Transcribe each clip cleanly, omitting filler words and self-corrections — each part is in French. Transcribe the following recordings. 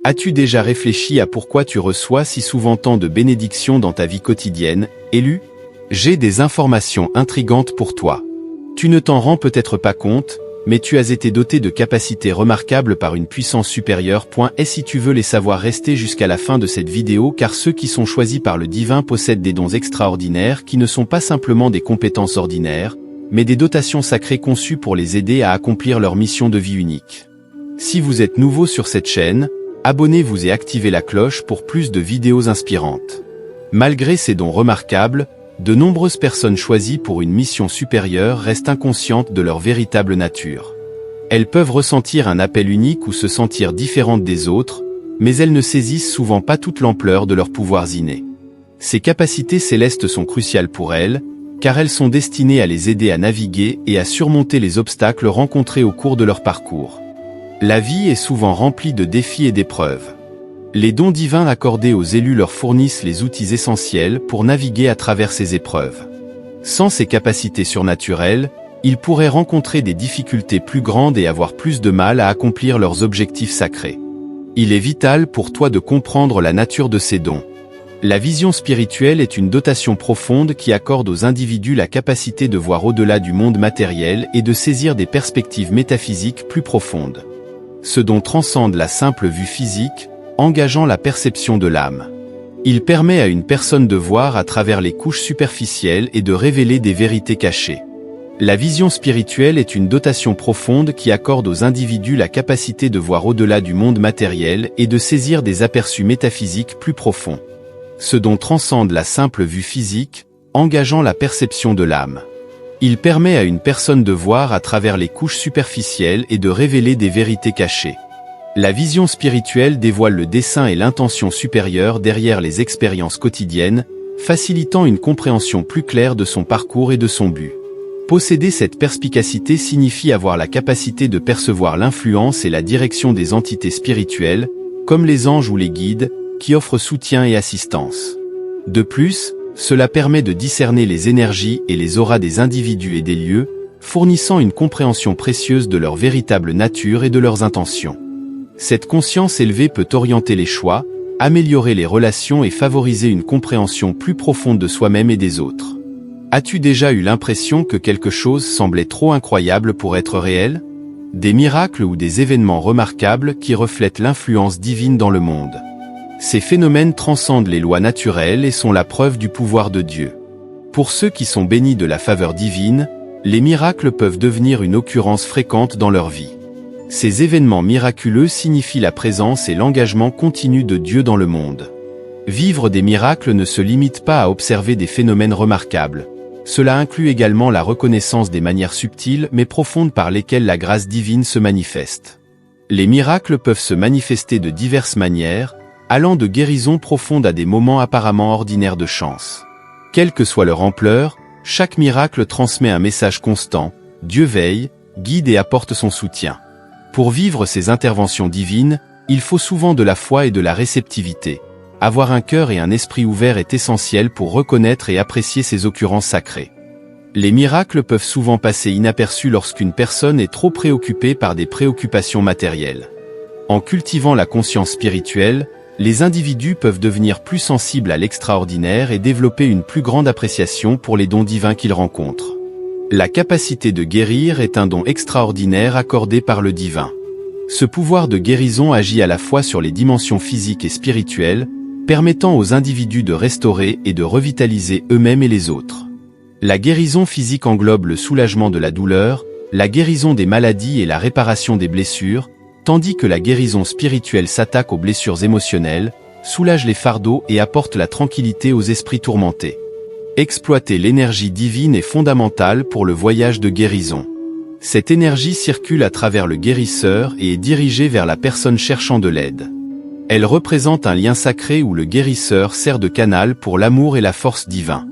As-tu déjà réfléchi à pourquoi tu reçois si souvent tant de bénédictions dans ta vie quotidienne, élu? J'ai des informations intrigantes pour toi. Tu ne t'en rends peut-être pas compte, mais tu as été doté de capacités remarquables par une puissance supérieure. Et si tu veux les savoir, rester jusqu'à la fin de cette vidéo, car ceux qui sont choisis par le divin possèdent des dons extraordinaires qui ne sont pas simplement des compétences ordinaires, mais des dotations sacrées conçues pour les aider à accomplir leur mission de vie unique. Si vous êtes nouveau sur cette chaîne, abonnez-vous et activez la cloche pour plus de vidéos inspirantes. Malgré ces dons remarquables, de nombreuses personnes choisies pour une mission supérieure restent inconscientes de leur véritable nature. Elles peuvent ressentir un appel unique ou se sentir différentes des autres, mais elles ne saisissent souvent pas toute l'ampleur de leurs pouvoirs innés. Ces capacités célestes sont cruciales pour elles, car elles sont destinées à les aider à naviguer et à surmonter les obstacles rencontrés au cours de leur parcours. La vie est souvent remplie de défis et d'épreuves. Les dons divins accordés aux élus leur fournissent les outils essentiels pour naviguer à travers ces épreuves. Sans ces capacités surnaturelles, ils pourraient rencontrer des difficultés plus grandes et avoir plus de mal à accomplir leurs objectifs sacrés. Il est vital pour toi de comprendre la nature de ces dons. La vision spirituelle est une dotation profonde qui accorde aux individus la capacité de voir au-delà du monde matériel et de saisir des perspectives métaphysiques plus profondes. Ce don transcende la simple vue physique, engageant la perception de l'âme. Il permet à une personne de voir à travers les couches superficielles et de révéler des vérités cachées. La vision spirituelle est une dotation profonde qui accorde aux individus la capacité de voir au-delà du monde matériel et de saisir des aperçus métaphysiques plus profonds. Ce don transcende la simple vue physique, engageant la perception de l'âme. Il permet à une personne de voir à travers les couches superficielles et de révéler des vérités cachées. La vision spirituelle dévoile le dessein et l'intention supérieure derrière les expériences quotidiennes, facilitant une compréhension plus claire de son parcours et de son but. Posséder cette perspicacité signifie avoir la capacité de percevoir l'influence et la direction des entités spirituelles, comme les anges ou les guides, qui offrent soutien et assistance. De plus, cela permet de discerner les énergies et les auras des individus et des lieux, fournissant une compréhension précieuse de leur véritable nature et de leurs intentions. Cette conscience élevée peut orienter les choix, améliorer les relations et favoriser une compréhension plus profonde de soi-même et des autres. As-tu déjà eu l'impression que quelque chose semblait trop incroyable pour être réel? Des miracles ou des événements remarquables qui reflètent l'influence divine dans le monde. Ces phénomènes transcendent les lois naturelles et sont la preuve du pouvoir de Dieu. Pour ceux qui sont bénis de la faveur divine, les miracles peuvent devenir une occurrence fréquente dans leur vie. Ces événements miraculeux signifient la présence et l'engagement continu de Dieu dans le monde. Vivre des miracles ne se limite pas à observer des phénomènes remarquables. Cela inclut également la reconnaissance des manières subtiles mais profondes par lesquelles la grâce divine se manifeste. Les miracles peuvent se manifester de diverses manières, allant de guérisons profondes à des moments apparemment ordinaires de chance. Quelle que soit leur ampleur, chaque miracle transmet un message constant, Dieu veille, guide et apporte son soutien. Pour vivre ces interventions divines, il faut souvent de la foi et de la réceptivité. Avoir un cœur et un esprit ouverts est essentiel pour reconnaître et apprécier ces occurrences sacrées. Les miracles peuvent souvent passer inaperçus lorsqu'une personne est trop préoccupée par des préoccupations matérielles. En cultivant la conscience spirituelle, les individus peuvent devenir plus sensibles à l'extraordinaire et développer une plus grande appréciation pour les dons divins qu'ils rencontrent. La capacité de guérir est un don extraordinaire accordé par le divin. Ce pouvoir de guérison agit à la fois sur les dimensions physiques et spirituelles, permettant aux individus de restaurer et de revitaliser eux-mêmes et les autres. La guérison physique englobe le soulagement de la douleur, la guérison des maladies et la réparation des blessures, tandis que la guérison spirituelle s'attaque aux blessures émotionnelles, soulage les fardeaux et apporte la tranquillité aux esprits tourmentés. Exploiter l'énergie divine est fondamental pour le voyage de guérison. Cette énergie circule à travers le guérisseur et est dirigée vers la personne cherchant de l'aide. Elle représente un lien sacré où le guérisseur sert de canal pour l'amour et la force divine.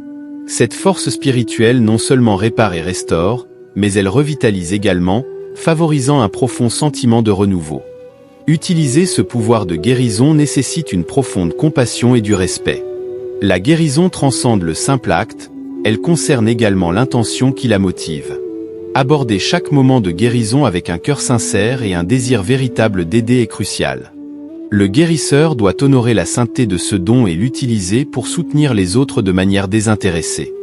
Cette force spirituelle non seulement répare et restaure, mais elle revitalise également, favorisant un profond sentiment de renouveau. Utiliser ce pouvoir de guérison nécessite une profonde compassion et du respect. La guérison transcende le simple acte, elle concerne également l'intention qui la motive. Aborder chaque moment de guérison avec un cœur sincère et un désir véritable d'aider est crucial. Le guérisseur doit honorer la sainteté de ce don et l'utiliser pour soutenir les autres de manière désintéressée.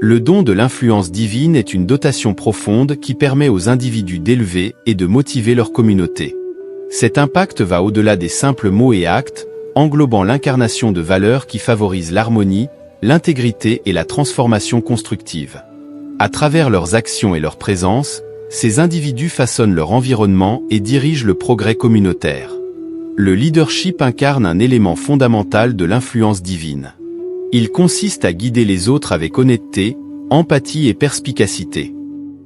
Le don de l'influence divine est une dotation profonde qui permet aux individus d'élever et de motiver leur communauté. Cet impact va au-delà des simples mots et actes, englobant l'incarnation de valeurs qui favorisent l'harmonie, l'intégrité et la transformation constructive. À travers leurs actions et leur présence, ces individus façonnent leur environnement et dirigent le progrès communautaire. Le leadership incarne un élément fondamental de l'influence divine. Il consiste à guider les autres avec honnêteté, empathie et perspicacité.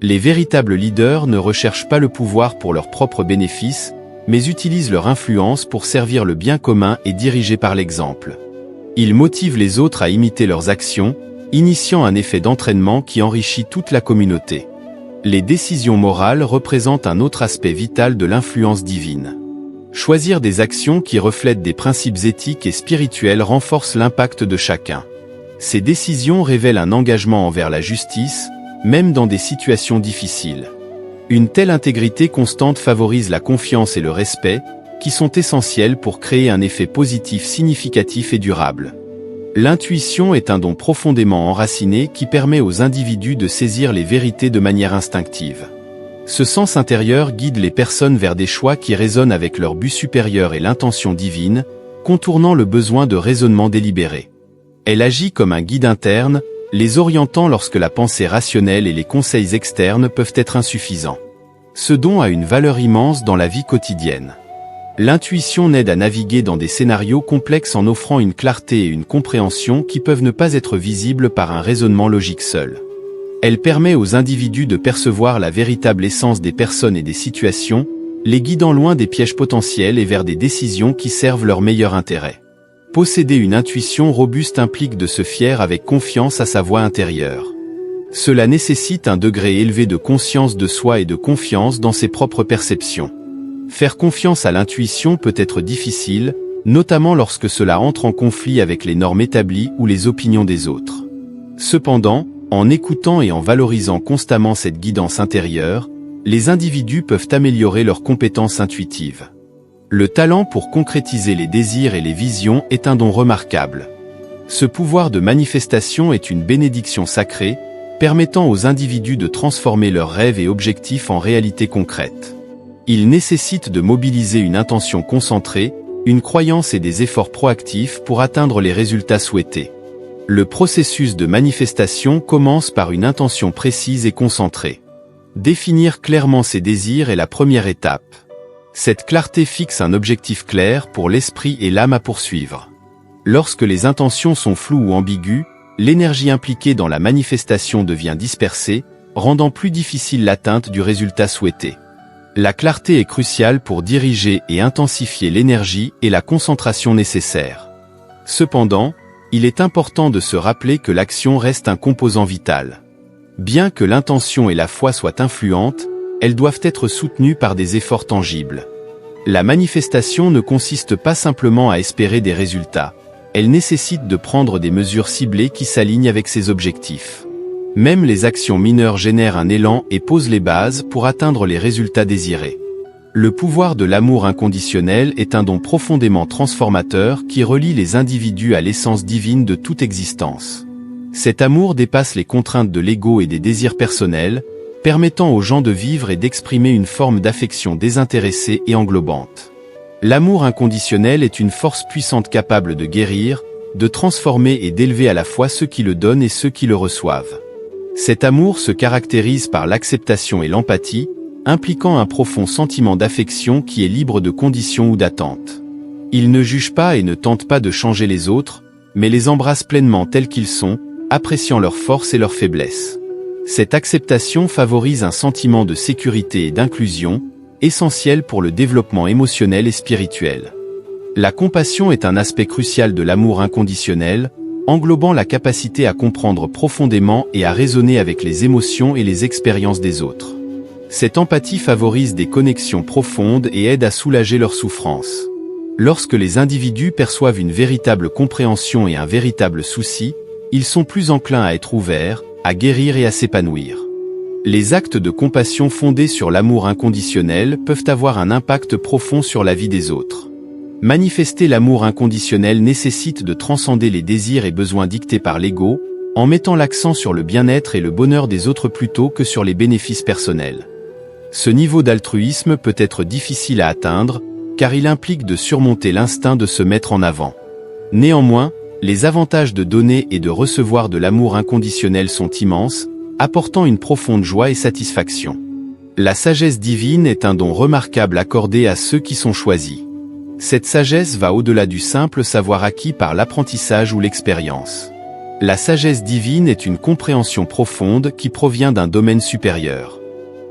Les véritables leaders ne recherchent pas le pouvoir pour leurs propres bénéfices, mais utilisent leur influence pour servir le bien commun et diriger par l'exemple. Ils motivent les autres à imiter leurs actions, initiant un effet d'entraînement qui enrichit toute la communauté. Les décisions morales représentent un autre aspect vital de l'influence divine. Choisir des actions qui reflètent des principes éthiques et spirituels renforce l'impact de chacun. Ces décisions révèlent un engagement envers la justice, même dans des situations difficiles. Une telle intégrité constante favorise la confiance et le respect, qui sont essentiels pour créer un effet positif significatif et durable. L'intuition est un don profondément enraciné qui permet aux individus de saisir les vérités de manière instinctive. Ce sens intérieur guide les personnes vers des choix qui résonnent avec leur but supérieur et l'intention divine, contournant le besoin de raisonnement délibéré. Elle agit comme un guide interne, les orientant lorsque la pensée rationnelle et les conseils externes peuvent être insuffisants. Ce don a une valeur immense dans la vie quotidienne. L'intuition n'aide à naviguer dans des scénarios complexes en offrant une clarté et une compréhension qui peuvent ne pas être visibles par un raisonnement logique seul. Elle permet aux individus de percevoir la véritable essence des personnes et des situations, les guidant loin des pièges potentiels et vers des décisions qui servent leur meilleur intérêt. Posséder une intuition robuste implique de se fier avec confiance à sa voix intérieure. Cela nécessite un degré élevé de conscience de soi et de confiance dans ses propres perceptions. Faire confiance à l'intuition peut être difficile, notamment lorsque cela entre en conflit avec les normes établies ou les opinions des autres. Cependant, en écoutant et en valorisant constamment cette guidance intérieure, les individus peuvent améliorer leurs compétences intuitives. Le talent pour concrétiser les désirs et les visions est un don remarquable. Ce pouvoir de manifestation est une bénédiction sacrée, permettant aux individus de transformer leurs rêves et objectifs en réalité concrète. Il nécessite de mobiliser une intention concentrée, une croyance et des efforts proactifs pour atteindre les résultats souhaités. Le processus de manifestation commence par une intention précise et concentrée. Définir clairement ses désirs est la première étape. Cette clarté fixe un objectif clair pour l'esprit et l'âme à poursuivre. Lorsque les intentions sont floues ou ambiguës, l'énergie impliquée dans la manifestation devient dispersée, rendant plus difficile l'atteinte du résultat souhaité. La clarté est cruciale pour diriger et intensifier l'énergie et la concentration nécessaires. Cependant, il est important de se rappeler que l'action reste un composant vital. Bien que l'intention et la foi soient influentes, elles doivent être soutenues par des efforts tangibles. La manifestation ne consiste pas simplement à espérer des résultats, elle nécessite de prendre des mesures ciblées qui s'alignent avec ses objectifs. Même les actions mineures génèrent un élan et posent les bases pour atteindre les résultats désirés. Le pouvoir de l'amour inconditionnel est un don profondément transformateur qui relie les individus à l'essence divine de toute existence. Cet amour dépasse les contraintes de l'ego et des désirs personnels, permettant aux gens de vivre et d'exprimer une forme d'affection désintéressée et englobante. L'amour inconditionnel est une force puissante capable de guérir, de transformer et d'élever à la fois ceux qui le donnent et ceux qui le reçoivent. Cet amour se caractérise par l'acceptation et l'empathie, impliquant un profond sentiment d'affection qui est libre de conditions ou d'attentes. Il ne juge pas et ne tente pas de changer les autres, mais les embrasse pleinement tels qu'ils sont, appréciant leurs forces et leurs faiblesses. Cette acceptation favorise un sentiment de sécurité et d'inclusion, essentiel pour le développement émotionnel et spirituel. La compassion est un aspect crucial de l'amour inconditionnel, englobant la capacité à comprendre profondément et à raisonner avec les émotions et les expériences des autres. Cette empathie favorise des connexions profondes et aide à soulager leurs souffrances. Lorsque les individus perçoivent une véritable compréhension et un véritable souci, ils sont plus enclins à être ouverts, à guérir et à s'épanouir. Les actes de compassion fondés sur l'amour inconditionnel peuvent avoir un impact profond sur la vie des autres. Manifester l'amour inconditionnel nécessite de transcender les désirs et besoins dictés par l'ego, en mettant l'accent sur le bien-être et le bonheur des autres plutôt que sur les bénéfices personnels. Ce niveau d'altruisme peut être difficile à atteindre, car il implique de surmonter l'instinct de se mettre en avant. Néanmoins, les avantages de donner et de recevoir de l'amour inconditionnel sont immenses, apportant une profonde joie et satisfaction. La sagesse divine est un don remarquable accordé à ceux qui sont choisis. Cette sagesse va au-delà du simple savoir acquis par l'apprentissage ou l'expérience. La sagesse divine est une compréhension profonde qui provient d'un domaine supérieur.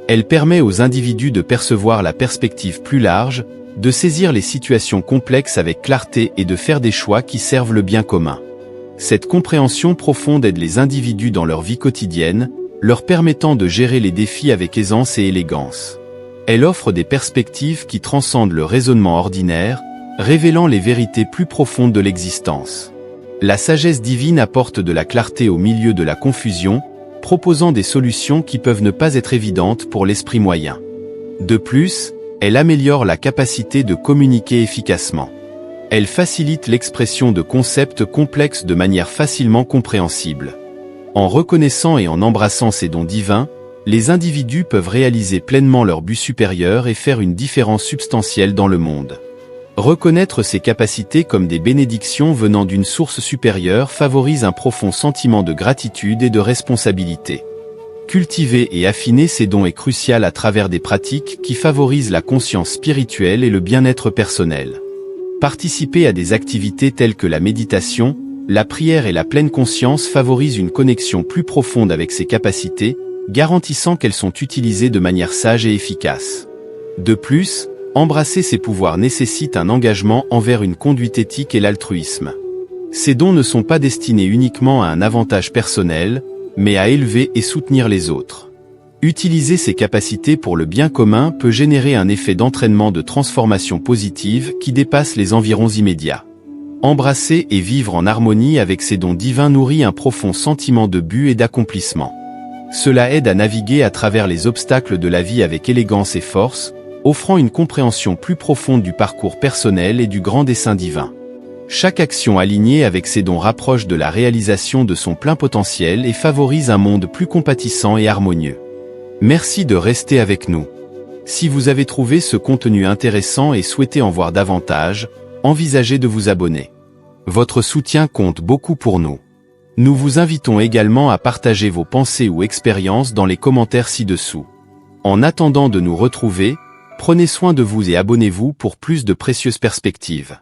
Elle permet aux individus de percevoir la perspective plus large, de saisir les situations complexes avec clarté et de faire des choix qui servent le bien commun. Cette compréhension profonde aide les individus dans leur vie quotidienne, leur permettant de gérer les défis avec aisance et élégance. Elle offre des perspectives qui transcendent le raisonnement ordinaire, révélant les vérités plus profondes de l'existence. La sagesse divine apporte de la clarté au milieu de la confusion, proposant des solutions qui peuvent ne pas être évidentes pour l'esprit moyen. De plus, elle améliore la capacité de communiquer efficacement. Elle facilite l'expression de concepts complexes de manière facilement compréhensible. En reconnaissant et en embrassant ces dons divins, les individus peuvent réaliser pleinement leur but supérieur et faire une différence substantielle dans le monde. Reconnaître ces capacités comme des bénédictions venant d'une source supérieure favorise un profond sentiment de gratitude et de responsabilité. Cultiver et affiner ces dons est crucial à travers des pratiques qui favorisent la conscience spirituelle et le bien-être personnel. Participer à des activités telles que la méditation, la prière et la pleine conscience favorisent une connexion plus profonde avec ces capacités, garantissant qu'elles sont utilisées de manière sage et efficace. De plus, embrasser ces pouvoirs nécessite un engagement envers une conduite éthique et l'altruisme. Ces dons ne sont pas destinés uniquement à un avantage personnel, mais à élever et soutenir les autres. Utiliser ces capacités pour le bien commun peut générer un effet d'entraînement de transformation positive qui dépasse les environs immédiats. Embrasser et vivre en harmonie avec ces dons divins nourrit un profond sentiment de but et d'accomplissement. Cela aide à naviguer à travers les obstacles de la vie avec élégance et force, offrant une compréhension plus profonde du parcours personnel et du grand dessein divin. Chaque action alignée avec ces dons rapproche de la réalisation de son plein potentiel et favorise un monde plus compatissant et harmonieux. Merci de rester avec nous. Si vous avez trouvé ce contenu intéressant et souhaitez en voir davantage, envisagez de vous abonner. Votre soutien compte beaucoup pour nous. Nous vous invitons également à partager vos pensées ou expériences dans les commentaires ci-dessous. En attendant de nous retrouver, prenez soin de vous et abonnez-vous pour plus de précieuses perspectives.